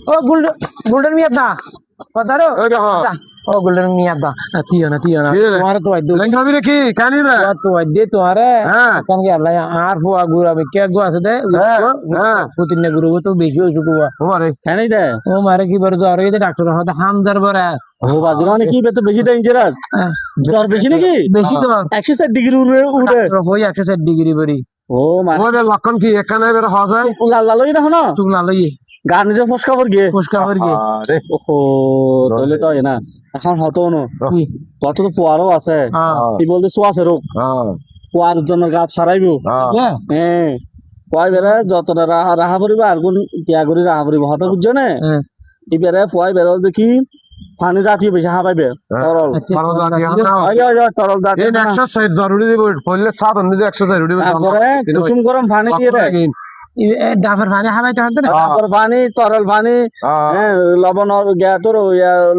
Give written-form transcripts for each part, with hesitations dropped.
ও golden মিয়া দা কথারো ও golden মিয়া দা তিও না তোমার তো আইদো লেঙ্গা বিরে কি কানি রে তো আইদে তোমারে হ্যাঁ কান গে আল্লাহ আর ফুয়া গুরা বে কে গো আছে দে হ্যাঁ পুতিন নে গুরু তো বেশি হইছে গুয়া ওরে হ্যাঁ নাই দে ও মারে কি বার জ্বর হইছে ডাক্তার হতে হামদার বরে ও বাজরা মানে কি তো বেশি ডেঞ্জারাস জ্বর বেশি নাকি বেশি তো 160 ডিগ্রি উড়ে হই 160 ডিগ্রি বরি ও মানে ওরে লক্ষণ কি এখানে বের হসে লাল লাল হই না তুক না লই গান যে ফসকা পর গিয়ে ফুসকা হর গে আরে ওহো তাহলে তো না এখন হতো না কি কত তো পোয়ারও আছে কি বলতে সোয়াছে রোগ হ্যাঁ পোয়ার জন্য গাছ ছাড়াইবো হ্যাঁ হ্যাঁ পয় বেড়ে যতটা রাহা পড়িব আর গুণ টিয়া করি রাহা পড়িব হতো বুঝছো না এই বেড়ে পয় বেড়ে দেখি পানি জাতীয় বেশি হা পাইবে তরল তরল জাতীয় এই এক্সারসাইজ জরুরি দিব ফলে সাত অনুযায়ী এক্সারসাইজ জরুরি তারপরে কুসুম গরম পানি দিয়ে দেয় ডাফার পানি হাবাইতে হতে না তারপর পানি তরল পানি লবণ তোর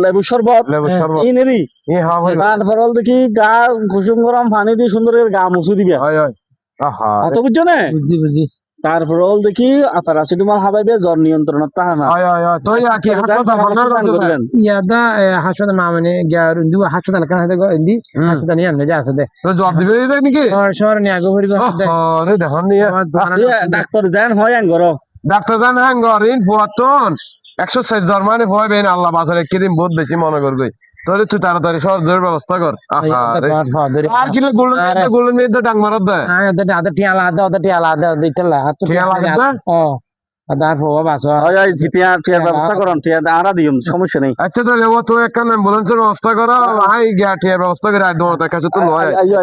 লেবু শরবত লেবু শরবত ইনেরি এই হ্যাঁ ভাই তারপর দেখি গা কুসুম গরম পানি দিয়ে সুন্দর করে গা মুছে দিবে হয় হয় আহা অত বুঝছো না বুঝি তারপর দেখি প্যারাসিটামল হাবাইবে জ্বর নিয়ন্ত্রণত তাহা না হয় হয় হয় তো কি হাসপাতাল বন্ধ আছে ইয়াদা হাসপাতাল মামনে গ্যার ইন্দু হাসপাতাল কান হাতে গো ইন্দি হাসপাতাল নিয়ে আনলে যা আছে দে তো জব দিবে নাকি শহর নিয়ে আগে ভরি গো দে আরে দেখুন নিয়ে ডাক্তার জান হয় আঙ্গর ডাক্তার জান হ্যাঙ্গর ইন ফুয়াতন এক্সারসাইজ জরমানে ভয় বেন আল্লাহ বাসারে কিদিন বহুত বেশি মনে করবে তোরে তুই তাড়াতাড়ি সহজের ব্যবস্থা কর আর কি গোল্ডেন মেয়ে ডাং মারাত দেয় আদা টিয়ালা আদা টিয়ালা আদা দিতলা হাত টিয়ালা আদা? ও আদা ফোয়া বাসো টিয়ার ব্যবস্থা করুন টিয়ার আরা দিম সমস্যা নেই আচ্ছা তাহলে ও তো একটা অ্যাম্বুলেন্সের ব্যবস্থা করা হাই গিয়া টিয়ার ব্যবস্থা করে আয় দোয়া কাছে তো লয় আইয়ো